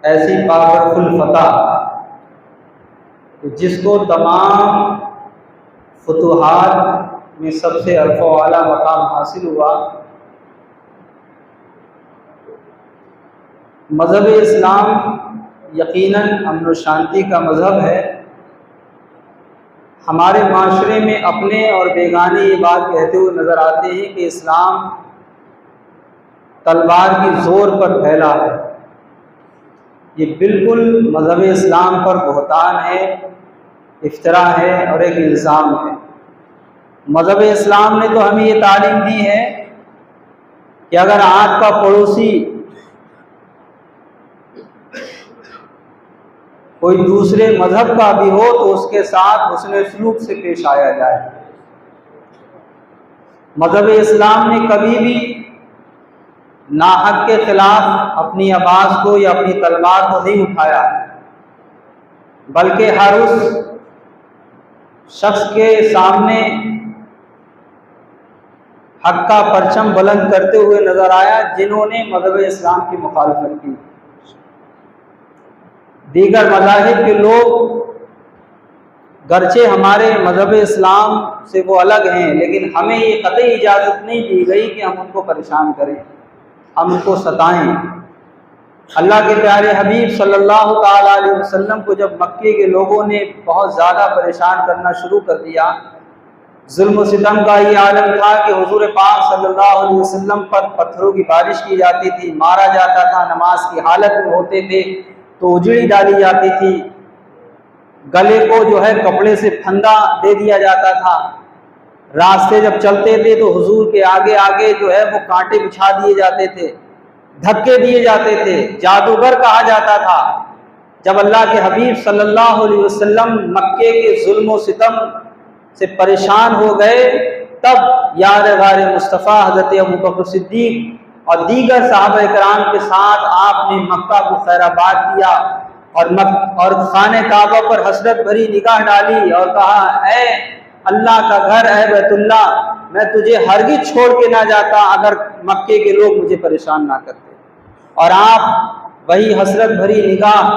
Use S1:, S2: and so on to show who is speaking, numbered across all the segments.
S1: ایسی پاک الفتح جس کو تمام فتوحات میں سب سے عرفہ و اعلیٰ مقام حاصل ہوا۔ مذہب اسلام یقیناً امن و شانتی کا مذہب ہے۔ ہمارے معاشرے میں اپنے اور بیگانے یہ بات کہتے ہوئے نظر آتے ہیں کہ اسلام تلوار کی زور پر پھیلا ہے۔ یہ بالکل مذہب اسلام پر بہتان ہے، افتراء ہے اور ایک الزام ہے۔ مذہب اسلام نے تو ہمیں یہ تعلیم دی ہے کہ اگر آپ کا پڑوسی کوئی دوسرے مذہب کا بھی ہو تو اس کے ساتھ حسن سلوک سے پیش آیا جائے۔ مذہب اسلام نے کبھی بھی ناحق کے خلاف اپنی آواز کو یا اپنی تلوار کو نہیں اٹھایا، بلکہ ہر اس شخص کے سامنے حق کا پرچم بلند کرتے ہوئے نظر آیا جنہوں نے مذہب اسلام کی مخالفت کی۔ دیگر مذاہب کے لوگ گرچہ ہمارے مذہب اسلام سے وہ الگ ہیں، لیکن ہمیں یہ قطعی اجازت نہیں دی گئی کہ ہم ان کو پریشان کریں، ہم ان کو ستائیں۔ اللہ کے پیارے حبیب صلی اللہ تعالیٰ علیہ وسلم کو جب مکے کے لوگوں نے بہت زیادہ پریشان کرنا شروع کر دیا، ظلم و ستم کا یہ عالم تھا کہ حضور پاک صلی اللہ علیہ وسلم پر پتھروں کی بارش کی جاتی تھی، مارا جاتا تھا، نماز کی حالت میں ہوتے تھے تو اجڑی ڈالی جاتی تھی، گلے کو جو ہے کپڑے سے پھندا دے دیا جاتا تھا، راستے جب چلتے تھے تو حضور کے آگے آگے جو ہے وہ کانٹے بچھا دیے جاتے تھے، دھکے دیے جاتے تھے، جادوگر کہا جاتا تھا۔ جب اللہ کے حبیب صلی اللہ علیہ وسلم مکے کے ظلم و ستم سے پریشان ہو گئے، تب یار غار مصطفیٰ حضرت ابوبکر صدیق اور دیگر صحابہ کرام کے ساتھ آپ نے مکہ کو خیر آباد کیا اور خانہ کعبہ پر حسرت بھری نگاہ ڈالی اور کہا، اے اللہ کا گھر، اے بیت اللہ، میں تجھے ہرگز چھوڑ کے نہ جاتا اگر مکے کے لوگ مجھے پریشان نہ کرتے۔ اور آپ وہی حسرت بھری نگاہ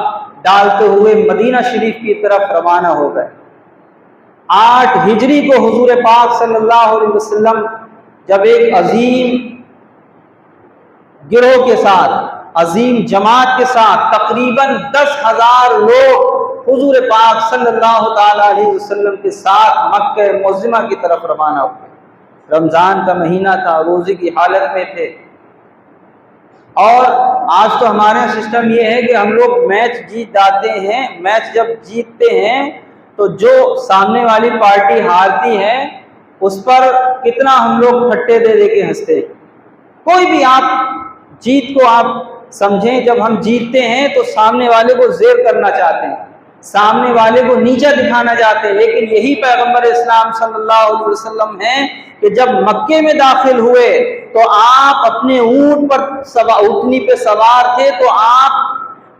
S1: ڈالتے ہوئے مدینہ شریف کی طرف روانہ ہو گئے۔ 8 ہجری کو حضور پاک صلی اللہ علیہ وسلم جب ایک عظیم گروہ کے ساتھ، عظیم جماعت کے ساتھ تقریباً 10,000 لوگ حضور پاک صلی اللہ تعالی علیہ وسلم کے ساتھ مکہ معظمہ کی طرف روانہ ہوئے۔ رمضان کا مہینہ تھا، روزے کی حالت میں تھے، اور آج تو ہمارا سسٹم یہ ہے کہ ہم لوگ میچ جیت جاتے ہیں، میچ جب جیتتے ہیں تو جو سامنے والی پارٹی ہارتی ہے اس پر کتنا ہم لوگ پھٹے دے دے کے ہنستے ہیں۔ کوئی بھی آپ جیت کو آپ سمجھیں، جب ہم جیتتے ہیں تو سامنے والے کو زیر کرنا چاہتے ہیں، سامنے والے کو نیچا دکھانا چاہتے ہیں، لیکن یہی پیغمبر اسلام صلی اللہ علیہ وسلم ہیں کہ جب مکے میں داخل ہوئے تو آپ اپنے اونٹ پر اونٹنی پہ سوار تھے تو آپ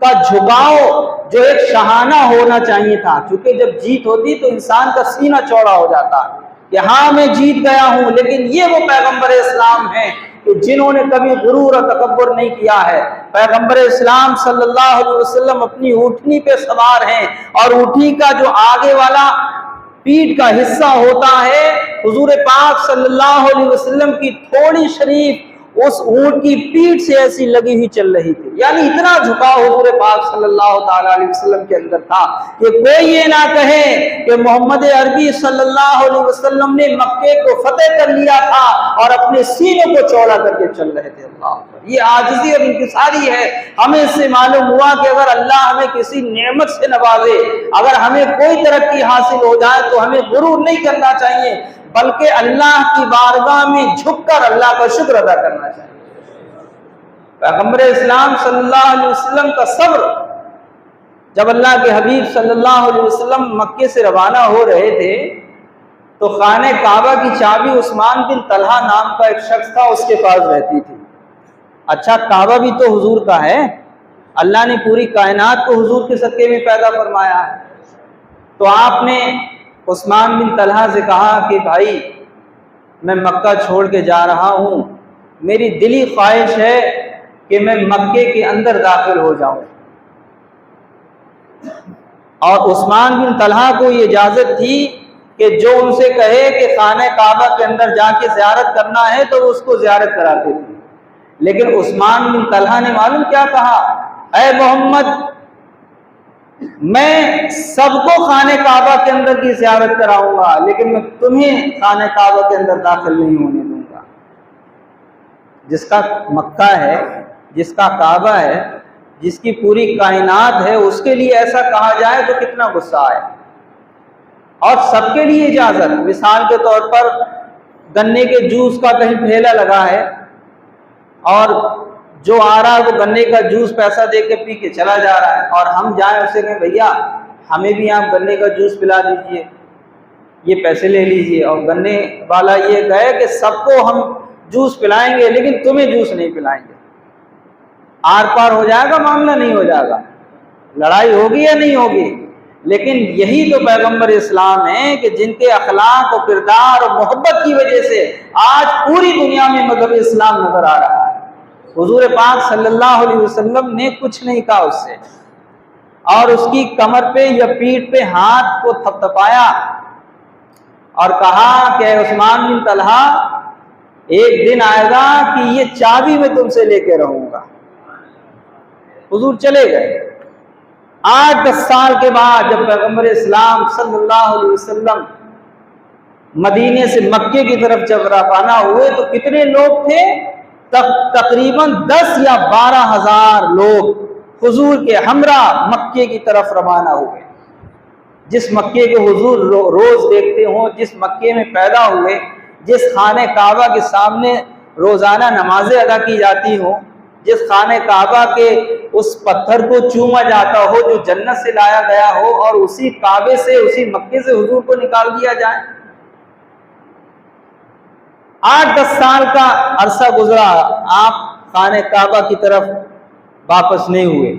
S1: کا جھکاؤ جو ایک شاہانہ ہونا چاہیے تھا، کیونکہ جب جیت ہوتی تو انسان کا سینہ چوڑا ہو جاتا کہ ہاں میں جیت گیا ہوں۔ لیکن یہ وہ پیغمبر اسلام ہیں کہ جنہوں نے کبھی غرور اور تکبر نہیں کیا ہے۔ پیغمبر اسلام صلی اللہ علیہ وسلم اپنی اونٹنی پہ سوار ہیں، اور اونٹنی کا جو آگے والا پیٹھ کا حصہ ہوتا ہے، حضور پاک صلی اللہ علیہ وسلم کی تھوڑی شریف اس اونٹ کی پیٹھ سے ایسی لگی ہوئی چل رہی تھی، یعنی اتنا جھکاؤ حضور پاک صلی اللہ تعالی علیہ وسلم کے اندر تھا کہ کوئی یہ نہ کہے کہ محمد عربی صلی اللہ علیہ وسلم نے مکے کو فتح کر لیا تھا اور اپنے سینے کو چوڑا کر کے چل رہے تھے۔ اللہ اکبر، یہ عاجزی اور انکساری ہے۔ ہمیں اس سے معلوم ہوا کہ اگر اللہ ہمیں کسی نعمت سے نوازے، اگر ہمیں کوئی ترقی حاصل ہو جائے تو ہمیں غرور نہیں کرنا چاہیے، بلکہ اللہ کی بارگاہ میں جھک کر اللہ کا شکر ادا کرنا چاہیے۔ پیغمبر اسلام صلی اللہ علیہ وسلم کا صبر، جب اللہ کے حبیب صلی اللہ علیہ وسلم مکے سے روانہ ہو رہے تھے تو خانہ کعبہ کی چابی عثمان بن طلحہ نام کا ایک شخص تھا، اس کے پاس رہتی تھی۔ اچھا، کعبہ بھی تو حضور کا ہے، اللہ نے پوری کائنات کو حضور کے صدقے میں پیدا فرمایا ہے، تو آپ نے عثمان بن طلحہ سے کہا کہ بھائی میں مکہ چھوڑ کے جا رہا ہوں، میری دلی خواہش ہے کہ میں مکے کے اندر داخل ہو جاؤں، اور عثمان بن طلحہ کو یہ اجازت تھی کہ جو ان سے کہے کہ خانہ کعبہ کے اندر جا کے زیارت کرنا ہے تو وہ اس کو زیارت کراتے تھے، لیکن عثمان بن طلحہ نے معلوم کیا کہا، اے محمد، میں سب کو خانہ کعبہ کے اندر کی زیارت کراؤں گا، لیکن میں تمہیں خانہ کعبہ کے اندر داخل نہیں ہونے دوں گا۔ جس کا مکہ ہے، جس کا کعبہ ہے، جس کی پوری کائنات ہے، اس کے لیے ایسا کہا جائے تو کتنا غصہ آئے۔ اور سب کے لیے اجازت، مثال کے طور پر گنے کے جوس کا کہیں ٹھیلا لگا ہے اور جو آ رہا ہے وہ گنے کا جوس پیسہ دے کے پی کے چلا جا رہا ہے، اور ہم جائیں اسے کہیں بھیا ہمیں بھی آپ گنے کا جوس پلا دیجئے، یہ پیسے لے لیجئے، اور گنے والا یہ کہے کہ سب کو ہم جوس پلائیں گے لیکن تمہیں جوس نہیں پلائیں گے، آر پار ہو جائے گا معاملہ، نہیں ہو جائے گا، لڑائی ہوگی یا نہیں ہوگی؟ لیکن یہی تو پیغمبر اسلام ہیں کہ جن کے اخلاق و کردار اور محبت کی وجہ سے آج پوری دنیا میں مذہب اسلام نظر آ رہا ہے۔ حضور پاک صلی اللہ علیہ وسلم نے کچھ نہیں کہا اس سے، اور اس کی کمر پہ یا پیٹھ پہ ہاتھ کو تھپتھپایا اور کہا کہ عثمان بن طلحہ، ایک دن آئے گا کہ یہ چابی میں تم سے لے کے رہوں گا۔ حضور چلے گئے۔ 8-10 سال کے بعد جب پیغمبر اسلام صلی اللہ علیہ وسلم مدینے سے مکے کی طرف جب روانہ ہوئے تو کتنے لوگ تھے؟ تقریباً 10 یا 12 ہزار لوگ حضور کے ہمراہ مکے کی طرف روانہ ہوئے۔ جس مکے کو حضور روز دیکھتے ہوں، جس مکے میں پیدا ہوئے، جس خانہ کعبہ کے سامنے روزانہ نمازیں ادا کی جاتی ہوں، جس خانہ کعبہ کے اس پتھر کو چوما جاتا ہو جو جنت سے لایا گیا ہو، اور اسی کعبے سے، اسی مکے سے حضور کو نکال دیا جائے۔ 8-10 سال کا عرصہ گزرا، آپ خانہ کعبہ کی طرف واپس نہیں ہوئے،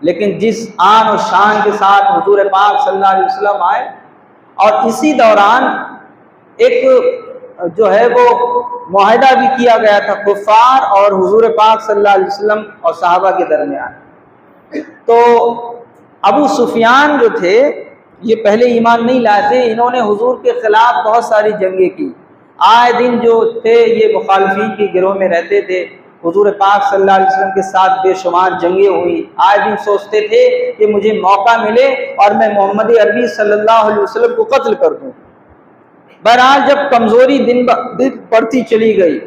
S1: لیکن جس آن و شان کے ساتھ حضور پاک صلی اللہ علیہ وسلم آئے، اور اسی دوران ایک جو ہے وہ معاہدہ بھی کیا گیا تھا کفار اور حضور پاک صلی اللہ علیہ وسلم اور صحابہ کے درمیان۔ تو ابو سفیان جو تھے یہ پہلے ایمان نہیں لائے تھے، انہوں نے حضور کے خلاف بہت ساری جنگیں کی، آئے دن جو تھے یہ مخالفین کے گروہ میں رہتے تھے، حضور پاک صلی اللہ علیہ وسلم کے ساتھ بے شمار جنگیں ہوئی، آئے دن سوچتے تھے کہ مجھے موقع ملے اور میں محمد عربی صلی اللہ علیہ وسلم کو قتل کر دوں۔ بہرحال جب کمزوری دن بڑھتی چلی گئی،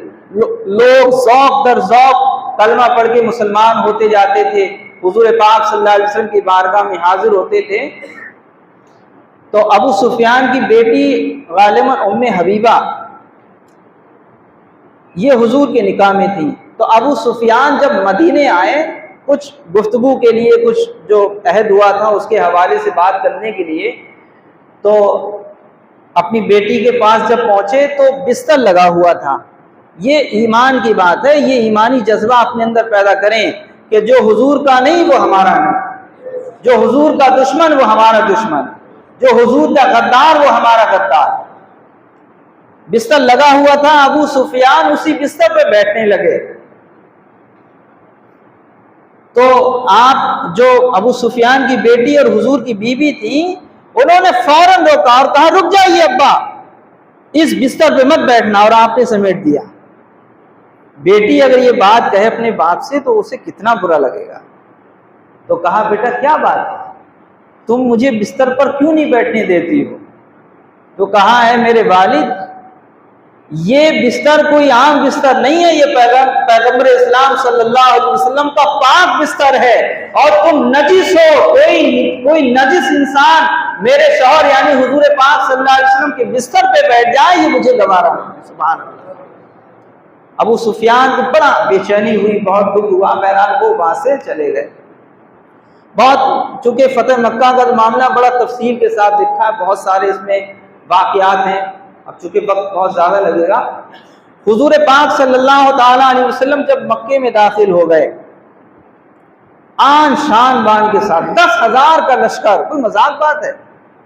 S1: لوگ ذوق در ذوق کلمہ پڑھ کے مسلمان ہوتے جاتے تھے، حضور پاک صلی اللہ علیہ وسلم کی بارگاہ میں حاضر ہوتے تھے، تو ابو سفیان کی بیٹی غالباً ام حبیبہ یہ حضور کے نکاح میں تھی۔ تو ابو سفیان جب مدینے آئے کچھ گفتگو کے لیے، کچھ جو عہد ہوا تھا اس کے حوالے سے بات کرنے کے لیے، تو اپنی بیٹی کے پاس جب پہنچے تو بستر لگا ہوا تھا۔ یہ ایمان کی بات ہے، یہ ایمانی جذبہ اپنے اندر پیدا کریں کہ جو حضور کا نہیں وہ ہمارا نہیں، جو حضور کا دشمن وہ ہمارا دشمن، جو حضور کا غدار وہ ہمارا غدار۔ بستر لگا ہوا تھا، ابو سفیان اسی بستر پہ بیٹھنے لگے، تو آپ جو ابو سفیان کی بیٹی اور حضور کی بیوی تھی انہوں نے فوراً روکا اور کہا رک جائیے ابا، اس بستر پہ مت بیٹھنا، اور آپ نے سمیٹ دیا۔ بیٹی اگر یہ بات کہے اپنے باپ سے تو اسے کتنا برا لگے گا۔ تو کہا بیٹا کیا بات ہے، تم مجھے بستر پر کیوں نہیں بیٹھنے دیتی ہو؟ تو کہا ہے میرے والد، یہ بستر کوئی عام بستر نہیں ہے، یہ پیغمبر اسلام صلی اللہ علیہ وسلم کا پاک بستر ہے، اور تم نجس ہو، کوئی نجس انسان میرے شوہر یعنی حضور پاک صلی اللہ علیہ وسلم کے بستر پہ بیٹھ جائے، یہ مجھے گوارا نہیں۔ سبحان اللہ۔ ابو سفیان کو بڑا بے چینی ہوئی، بہت دکھ ہوا، بہرحال وہ وہاں سے چلے گئے۔ بہت چونکہ فتح مکہ کا معاملہ بڑا تفصیل کے ساتھ لکھا ہے، بہت سارے اس میں واقعات ہیں، اب چونکہ وقت بہت زیادہ لگے گا۔ حضور پاک صلی اللہ تعالیٰ علیہ وسلم جب مکے میں داخل ہو گئے آن شان بان کے ساتھ، 10,000 کا لشکر، کوئی مذاق بات ہے؟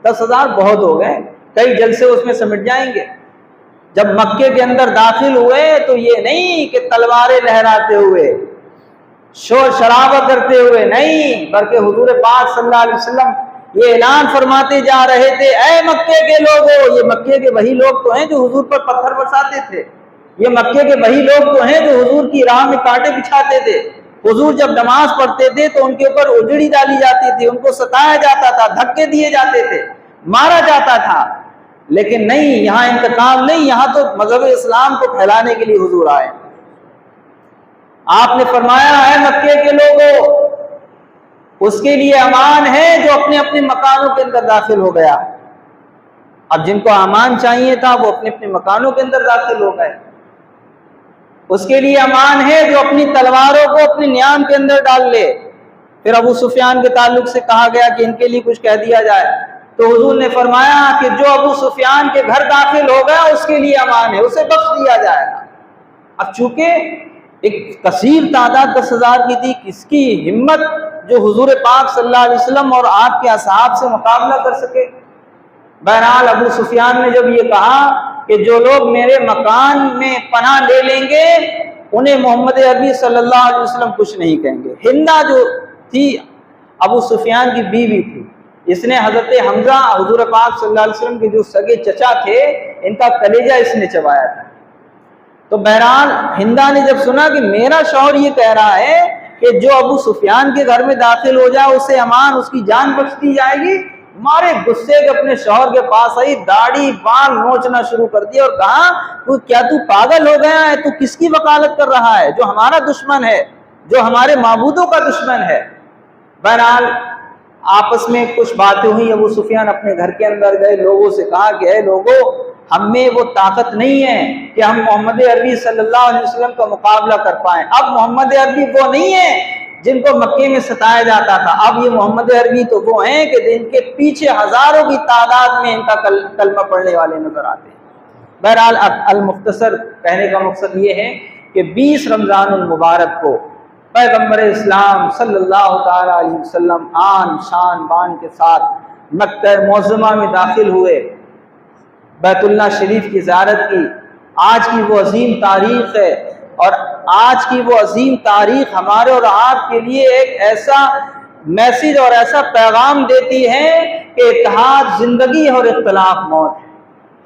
S1: 10,000 بہت ہو گئے، کئی جلسے اس میں سمٹ جائیں گے۔ جب مکے کے اندر داخل ہوئے تو یہ نہیں کہ تلواریں لہراتے ہوئے، شور شرابہ کرتے ہوئے نہیں، بلکہ حضور پاک صلی اللہ علیہ وسلم یہ اعلان فرماتے جا رہے تھے، اے مکے کے لوگوں، یہ مکے کے وہی لوگ تو ہیں جو حضور پر پتھر برساتے تھے، یہ مکے کے وہی لوگ تو ہیں جو حضور کی راہ میں کانٹے بچھاتے تھے، حضور جب نماز پڑھتے تھے تو ان کے اوپر اجڑی ڈالی جاتی تھی، ان کو ستایا جاتا تھا، دھکے دیے جاتے تھے، مارا جاتا تھا، لیکن نہیں، یہاں انتقام نہیں، یہاں تو مذہب اسلام کو پھیلانے کے لیے حضور آئے۔ آپ نے فرمایا ہے مکے کے لوگوں، اس کے لیے امان ہے جو اپنے اپنے مکانوں کے اندر داخل ہو گیا۔ اب جن کو امان چاہیے تھا وہ اپنے اپنے مکانوں کے اندر داخل ہو گئے۔ اس کے لیے امان ہے جو اپنی تلواروں کو اپنے نیام کے اندر ڈال لے۔ پھر ابو سفیان کے تعلق سے کہا گیا کہ ان کے لیے کچھ کہہ دیا جائے، تو حضور نے فرمایا کہ جو ابو سفیان کے گھر داخل ہو گیا اس کے لیے امان ہے، اسے بخش دیا جائے گا۔ اب چونکہ ایک کثیر تعداد 10,000 کی تھی، کس کی ہمت جو حضور پاک صلی اللہ علیہ وسلم اور آپ کے اصحاب سے مقابلہ کر سکے۔ بہرحال ابو سفیان نے جب یہ کہا کہ جو لوگ میرے مکان میں پناہ لے لیں گے انہیں محمد عربی صلی اللہ علیہ وسلم کچھ نہیں کہیں گے۔ ہندا جو تھی ابو سفیان کی بیوی تھی، اس نے حضرت حمزہ حضور پاک صلی اللہ علیہ وسلم کے جو سگے چچا تھے ان کا کلیجہ اس نے چبایا تھا۔ تو بہرحال ہندا نے جب سنا کہ میرا شوہر یہ کہہ رہا ہے کہ جو ابو سفیان کے گھر میں داخل ہو جائے اسے امان، اس کی جان بخش دی جائے گی، مارے غصے کے اپنے شوہر کے پاس آئی، داڑھی بال نوچنا شروع کر دیا اور کہا کیا تو پاگل ہو گیا ہے؟ تو کس کی وکالت کر رہا ہے جو ہمارا دشمن ہے، جو ہمارے معبودوں کا دشمن ہے؟ بہرحال آپس میں کچھ باتیں ہوئی، ابو سفیان اپنے گھر کے اندر گئے، لوگوں سے کہا کہ اے لوگوں، ہم میں وہ طاقت نہیں ہے کہ ہم محمد عربی صلی اللہ علیہ وسلم کا مقابلہ کر پائیں۔ اب محمد عربی وہ نہیں ہے جن کو مکے میں ستایا جاتا تھا، اب یہ محمد عربی تو وہ ہیں کہ جن کے پیچھے ہزاروں کی تعداد میں ان کا کلمہ پڑھنے والے نظر آتے ہیں۔ بہرحال المختصر کہنے کا مقصد یہ ہے کہ 20 رمضان المبارک کو پیغمبر اسلام صلی اللہ تعالی علیہ وسلم آن شان بان کے ساتھ مکہ معظمہ میں داخل ہوئے، بیت اللہ شریف کی زیارت کی۔ آج کی وہ عظیم تاریخ ہے، اور آج کی وہ عظیم تاریخ ہمارے اور آپ کے لیے ایک ایسا میسیج اور ایسا پیغام دیتی ہے کہ اتحاد زندگی اور اختلاف موت ہے۔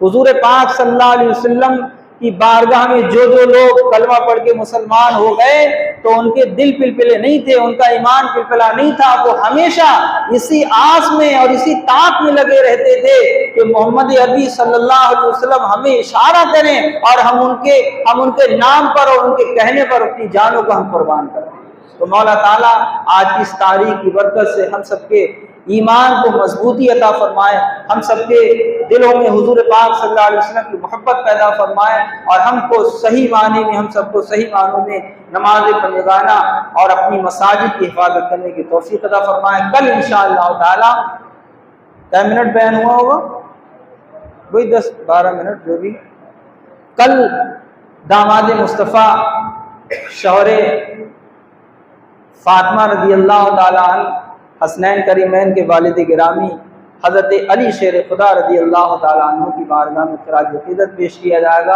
S1: حضور پاک صلی اللہ علیہ وسلم کی بارگاہ میں جو لوگ کلمہ پڑھ کے مسلمان ہو گئے تو ان کے دل پلپلے نہیں تھے، ان کا ایمان پلپلا نہیں تھا، وہ ہمیشہ اسی آس میں اور اسی طاق میں لگے رہتے تھے کہ محمد عربی صلی اللہ علیہ وسلم ہمیں اشارہ کریں اور ہم ان کے نام پر اور ان کے کہنے پر اپنی جانوں کو ہم قربان کریں۔ تو مولا تعالیٰ آج کی اس تاریخ کی برکت سے ہم سب کے ایمان کو مضبوطی عطا فرمائے، ہم سب کے دلوں میں حضور پاک صلی اللہ علیہ وسلم کی محبت پیدا فرمائے، اور ہم کو صحیح معنی میں، ہم سب کو صحیح معنوں میں نماز پنجگانہ اور اپنی مساجد کی حفاظت کرنے کی توفیق عطا فرمائے۔ کل انشاءاللہ تعالی کیا منٹ بیان ہوا ہوگا؟ وہی 10-12 منٹ جو بھی۔ کل داماد مصطفیٰ شوہر فاطمہ رضی اللہ تعالی عنہ حسنین کریمین کے والد گرامی حضرت علی شیر خدا رضی اللہ تعالیٰ عنہ کی بارگاہ میں خراج عقیدت پیش کیا جائے گا۔